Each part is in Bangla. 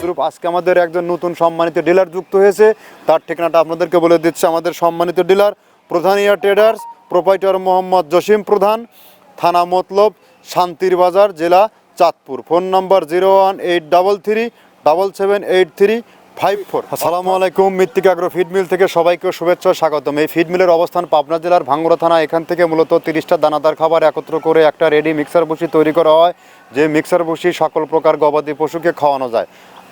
তদ্রূপ আজকে আমাদের একজন নতুন সম্মানিত ডিলার যুক্ত হয়েছে। তার ঠিকানাটা আপনাদেরকে বলে দিচ্ছে। আমাদের সম্মানিত ডিলার প্রধান ইয়ার ট্রেডার্স, প্রোপাইটর মোহাম্মদ জসিম প্রধান, থানা মতলব, শান্তির বাজার, জেলা চাঁদপুর। ফোন নম্বর 01833778354। আসসালামু আলাইকুম। মৃত্তিকা আগ্রো ফিড মিল থেকে সবাইকে শুভেচ্ছা স্বাগতম। এই ফিড মিলের অবস্থান পাবনা জেলার ভাঙ্গুড়া থানা। এখান থেকে মূলত 30টা দানাদার খাবার একত্র করে একটা রেডি মিক্সার ভুসি তৈরি করা হয়, যে মিক্সার ভুসি সকল প্রকার গবাদি পশুকে খাওয়ানো যায়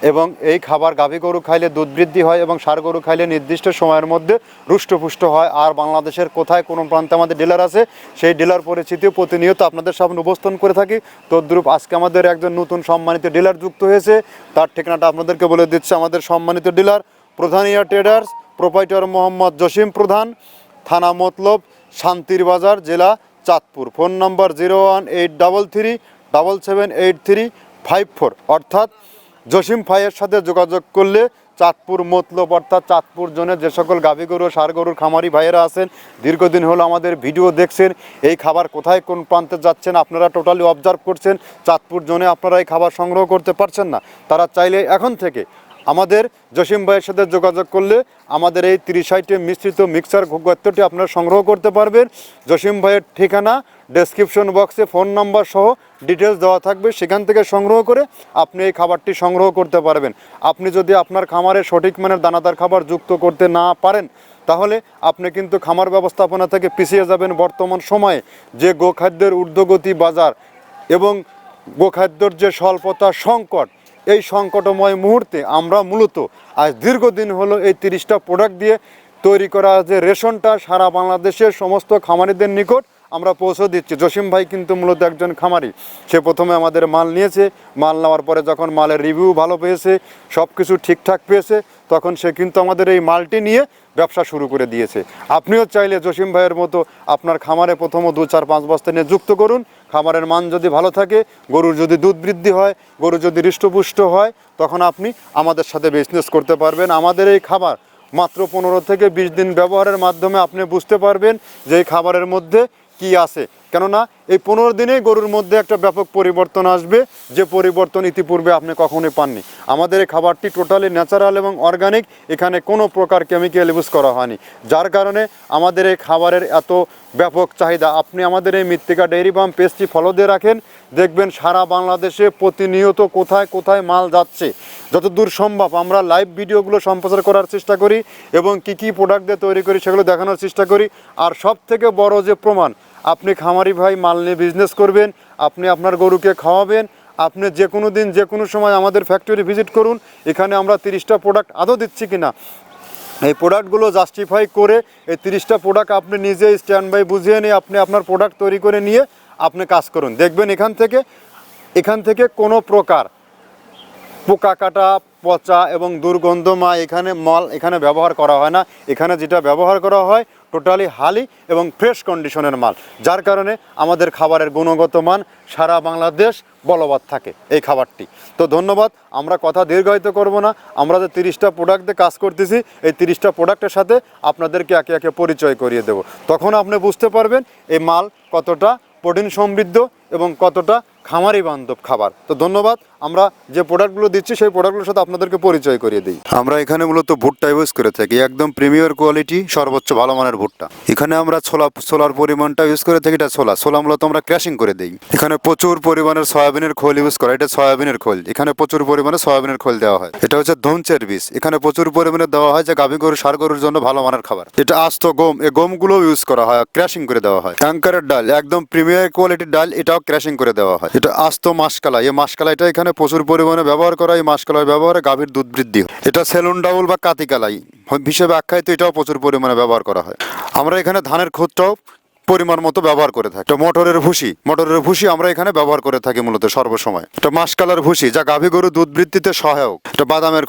এবং এই খাবার গাভী গরু খাইলে দুধ বৃদ্ধি হয় এবং ষাঁড় গরু খাইলে নির্দিষ্ট সময়ের মধ্যে রুষ্টপুষ্ট হয়। আর বাংলাদেশের কোথায় কোন প্রান্তে আমাদের ডিলার আছে, সেই ডিলার পরিচিতিও প্রতিনিয়ত আপনাদের সামনে উপস্থাপন করে থাকি। তদ্রূপ আজকে আমাদের একজন নতুন সম্মানিত ডিলার যুক্ত হয়েছে। তার ঠিকানাটা আপনাদেরকে বলে দিচ্ছে। আমাদের সম্মানিত ডিলার প্রধান ইয়ার ট্রেডার্স, প্রোপাইটর মোহাম্মদ জসিম প্রধান, থানা মতলব, শান্তির বাজার, জেলা চাঁদপুর। ফোন নম্বর 01833778354। অর্থাৎ জসিম ভাইয়ের সাথে যোগাযোগ করলে চাঁদপুর মতলব অর্থাৎ চাঁদপুর জোনে যে সকল গাভী গরু ষাঁড় গরুর খামারি ভাইয়েরা আছেন, দীর্ঘদিন হলো আমাদের ভিডিও দেখছেন, এই খাবার কোথায় কোন প্রান্তে যাচ্ছেন আপনারা টোটালি অবজার্ভ করছেন। চাঁদপুর জোনে আপনারা এই খাবার সংগ্রহ করতে পারছেন না, তারা চাইলে এখন থেকে আমাদের জসিম ভাইয়ের সাথে যোগাযোগ করলে আমাদের এই 30 আইটেম মিশ্রিত মিক্সার গত্তটি আপনারা সংগ্রহ করতে পারবেন। জসিম ভাইয়ের ঠিকানা ডেসক্রিপশন বক্সে ফোন নাম্বার সহ ডিটেলস দেওয়া থাকবে, সেখান থেকে সংগ্রহ করে আপনি এই খাবারটি সংগ্রহ করতে পারবেন। আপনি যদি আপনার খামারে সঠিক মানের দানাদার খাবার যুক্ত করতে না পারেন, তাহলে আপনি কিন্তু খামার ব্যবস্থাপনা থেকে পিছিয়ে যাবেন। বর্তমান সময়ে যে গোখাদ্যের ঊর্ধ্বগতি বাজার এবং গোখাদ্যর যে স্বল্পতা সংকট, এই সংকটময় মুহূর্তে আমরা মূলত আজ দীর্ঘদিন হলো এই 30টা প্রোডাক্ট দিয়ে তৈরি করা যে রেশনটা সারা বাংলাদেশের সমস্ত খামারিদের নিকট আমরা পৌঁছে দিচ্ছি। জসিম ভাই কিন্তু মূলত একজন খামারি। সে প্রথমে আমাদের মাল নিয়েছে, মাল নেওয়ার পরে যখন মালের রিভিউ ভালো পেয়েছে, সব কিছু ঠিকঠাক পেয়েছে, তখন সে কিন্তু আমাদের এই মালটি নিয়ে ব্যবসা শুরু করে দিয়েছে। আপনিও চাইলে জসিম ভাইয়ের মতো আপনার খামারে প্রথম 2-4-5 বস্তা নিয়ে যুক্ত করুন। খামারের মান যদি ভালো থাকে, গরুর যদি দুধ বৃদ্ধি হয়, গরু যদি হৃষ্টপুষ্ট হয়, তখন আপনি আমাদের সাথে বিজনেস করতে পারবেন। আমাদের এই খাবার মাত্র 15 থেকে 20 দিন ব্যবহারের মাধ্যমে আপনি বুঝতে পারবেন যে এই খাবারের মধ্যে কি আছে। কেননা এই 15 দিনেই গরুর মধ্যে একটা ব্যাপক পরিবর্তন আসবে, যে পরিবর্তন ইতিপূর্বে আপনি কখনোই পাননি। আমাদের এই খাবারটি টোটালি ন্যাচারাল এবং অর্গানিক, এখানে কোনো প্রকার কেমিক্যাল ইউজ করা হয়নি, যার কারণে আমাদের এই খাবারের এত ব্যাপক চাহিদা। আপনি আমাদের এই মৃত্তিকা ডেইরি ফার্ম পেজটি ফলো দিয়ে রাখেন, দেখবেন সারা বাংলাদেশে প্রতিনিয়ত কোথায় কোথায় মাল যাচ্ছে। যতদূর সম্ভব আমরা লাইভ ভিডিওগুলো সম্প্রচার করার চেষ্টা করি এবং কী কী প্রোডাক্ট দিয়ে তৈরি করি সেগুলো দেখানোর চেষ্টা করি। আর সব থেকে বড় যে প্রমাণ, আপনি খামারি ভাই মাল নিয়ে বিজনেস করবেন, আপনি আপনার গরুকে খাওয়াবেন, আপনি যে কোনো দিন যে কোনো সময় আমাদের ফ্যাক্টরি ভিজিট করুন। এখানে আমরা 30টা প্রোডাক্ট আদৌ দিচ্ছি কিনা এই প্রোডাক্টগুলো জাস্টিফাই করে এই 30টা প্রোডাক্ট আপনি নিজে স্ট্যান্ড বাই বুঝিয়ে নিয়ে আপনি আপনার প্রোডাক্ট তৈরি করে নিয়ে আপনি কাজ করুন। দেখবেন এখান থেকে কোনো প্রকার পোকা কাটা, পচা এবং দুর্গন্ধময় এখানে ব্যবহার করা হয় না। এখানে যেটা ব্যবহার করা হয় টোটালি হালি এবং ফ্রেশ কন্ডিশনের মাল, যার কারণে আমাদের খাবারের গুণগত মান সারা বাংলাদেশ বলবৎ থাকে এই খাবারটি। তো ধন্যবাদ, আমরা কথা দীর্ঘায়িত করব না। আমরা যে 30টা প্রোডাক্ট দিয়ে কাজ করতেছি, এই 30টা প্রোডাক্টের সাথে আপনাদেরকে একে একে পরিচয় করিয়ে দেব। তখন আপনি বুঝতে পারবেন এই মাল কতটা প্রোটিন সমৃদ্ধ এবং কতটা খামারি বান্ধব খাবার। তো ধন্যবাদ। আমরা যে প্রোডাক্টগুলো দিচ্ছি সেই প্রোডাক্টগুলোর সাথে আপনাদেরকে পরিচয় করিয়ে দিই। আমরা এখানে মূলত ভুট্টা ইউজ করে থাকি, একদম প্রিমিয়ার কোয়ালিটি সর্বোচ্চ ভালো মানের ভুট্টা। এখানে আমরা ছোলার পরিমাণটা ইউজ করে থাকি, এটা ছোলা মূলত আমরা ক্র্যাশিং করে দিই। এখানে প্রচুর পরিমাণের সয়াবিনের খোল ইউজ করা, এটা সয়াবিনের খোল, এখানে প্রচুর পরিমাণে সয়াবিনের খোল দেওয়া হয়। এটা হচ্ছে ধনচের বীজ, এখানে প্রচুর পরিমাণে দেওয়া হয়, যে গাভী গরু ষাঁড় গরুর জন্য ভালো মানের খাবার। এটা আস্ত গম, এই গমগুলো ইউজ করা হয়, ক্র্যাশিং করে দেওয়া হয়। অ্যাঙ্কারের ডাল, একদম প্রিমিয়ার কোয়ালিটির ডাল, এটাও ক্র্যাশিং করে দেওয়া হয়। এটা আস্ত মাসকলাই, এই মাসকলাইটা এখানে প্রচুর পরিমাণে ব্যবহার করা, এই মাসকলাই ব্যবহারে গাভীর দুধ বৃদ্ধি হয়। এটা সেলুন ডাউল বা কাতিকালাই হিসেবে আখ্যায়িত, এটাও প্রচুর পরিমাণে ব্যবহার করা হয়। আমরা এখানে ধানের খোঁজটাও পরিমাণ মতো ব্যবহার করে থাকি। এটা মটরের ভুসি আমরা এখানে ব্যবহার করে থাকি মূলত সর্বসময়। এটা মাসকালার ভুসি, যা গাভী গরু দুধ বৃদ্ধিতে সহায়ক। এটা বাদামের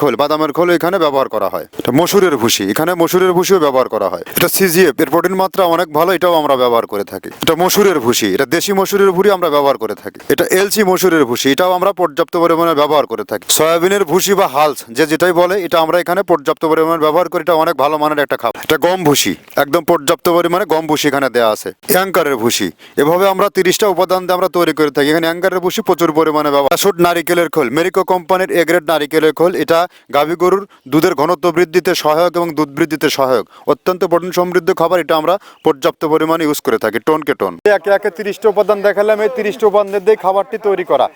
খোল এখানে ব্যবহার করা হয়। এটা মসুরের ভুসি, এখানে মসুরের ভুসিও ব্যবহার করা হয়। এটা সিজিএফ, এর প্রোটিন মাত্রা অনেক ভালো, এটাও আমরা ব্যবহার করে থাকি। এটা মসুরের ভুসি, এটা দেশি মসুরের ভুসি আমরা ব্যবহার করে থাকি। এটা এলসি মসুরের ভুসি, এটাও আমরা পর্যাপ্ত পরিমাণে ব্যবহার করে থাকি। সয়াবিনের ভুসি বা হালস যেটাই বলে, এটা আমরা এখানে পর্যাপ্ত পরিমাণে ব্যবহার করি, এটা অনেক ভালো মানের একটা খাবার। এটা গম ভুসি, একদম পর্যাপ্ত পরিমাণে গম ভুসি এখানে দেওয়া আছে। আছে। অ্যাঙ্কারের ভুসি, এভাবে আমরা 30টা উপাদান দিয়ে আমরা তৈরি করে থাকি। এখানে অ্যাঙ্কারের ভুসি প্রচুর পরিমাণে ব্যবহার। শুট নারিকেলের খোল, মেরিকো কোম্পানির এ গ্রেড নারিকেলের খোল, এটা গাভী গরুর দুধের ঘনত্ব বৃদ্ধিতে সহায়ক এবং দুধ বৃদ্ধিতে সহায়ক, অত্যন্ত প্রোটিন সমৃদ্ধ খাবার। এটা আমরা পর্যাপ্ত পরিমাণে ইউজ করে থাকি টনকে টন। একে একে 30টা উপাদান দেখালাম। এই 30টা উপাদান দিয়ে খাবারটি তৈরি করা।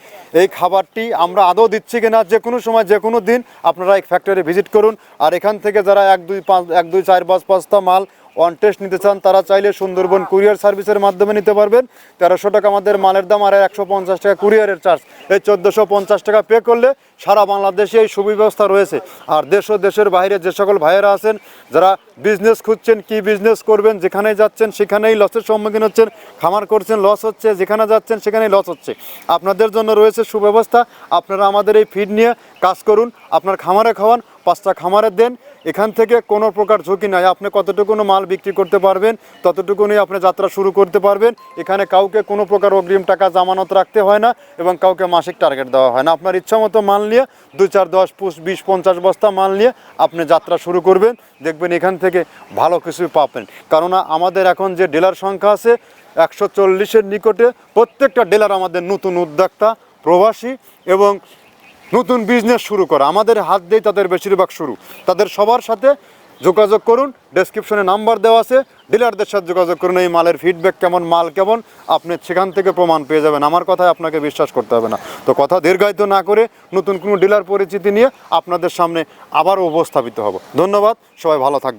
এই খাবারটি আমরা আদৌ দিচ্ছি কিনা যে কোনো সময় যে কোনো দিন আপনারা এই ফ্যাক্টরি ভিজিট করুন। আর এখান থেকে যারা 1 2 4 5 5টা মাল অন টেস্ট নিতে চান তারা চাইলে সুন্দরবন কুরিয়ার সার্ভিসের মাধ্যমে নিতে পারবেন। 1300 টাকা আমাদের মালের দাম, আর 150 টাকা কুরিয়ারের চার্জ। এই 1450 টাকা পে করলে সারা বাংলাদেশে এই সুব্যবস্থা রয়েছে। আর দেশ ও দেশের বাইরে যে সকল ভাইয়েরা আছেন যারা বিজনেস খুঁজছেন, কি বিজনেস করবেন, যেখানেই যাচ্ছেন সেখানেই লসের সম্মুখীন হচ্ছেন, খামার করছেন লস হচ্ছে, যেখানে যাচ্ছেন সেখানেই লস হচ্ছে, আপনাদের জন্য রয়েছে সুব্যবস্থা। আপনারা আমাদের এই ফিড নিয়ে কাজ করুন, আপনার খামারে খাওয়ান, 5টা খামারে দেন। এখান থেকে কোনো প্রকার ঝুঁকি নাই। আপনি কতটুকুনো মাল বিক্রি করতে পারবেন ততটুকুনি আপনি যাত্রা শুরু করতে পারবেন। এখানে কাউকে কোনো প্রকার অগ্রিম টাকা জামানত রাখতে হয় না এবং কাউকে মাসিক টার্গেট দেওয়া হয় না। আপনার ইচ্ছা মতো মাল নিয়ে 2 4 10 20 50 বস্তা মাল নিয়ে আপনি যাত্রা শুরু করবেন, দেখবেন এখান থেকে ভালো কিছু পাবেন। কেননা আমাদের এখন যে ডিলার সংখ্যা আছে 140-এর নিকটে। প্রত্যেকটা ডিলার আমাদের নতুন উদ্যোক্তা, প্রবাসী এবং নতুন বিজনেস শুরু করা। আমাদের হাত দিয়ে তাদের বেশিরভাগ শুরু। তাদের সবার সাথে যোগাযোগ করুন, ডেসক্রিপশনে নাম্বার দেওয়া আছে, ডিলারদের সাথে যোগাযোগ করুন। এই মালের ফিডব্যাক কেমন, মাল কেমন, আপনি সেখান থেকে প্রমাণ পেয়ে যাবেন। আমার কথায় আপনাকে বিশ্বাস করতে হবে না। তো কথা দীর্ঘায়িত না করে নতুন কোনো ডিলার পরিচিতি নিয়ে আপনাদের সামনে আবারও উপস্থাপিত হব। ধন্যবাদ, সবাই ভালো থাকবেন।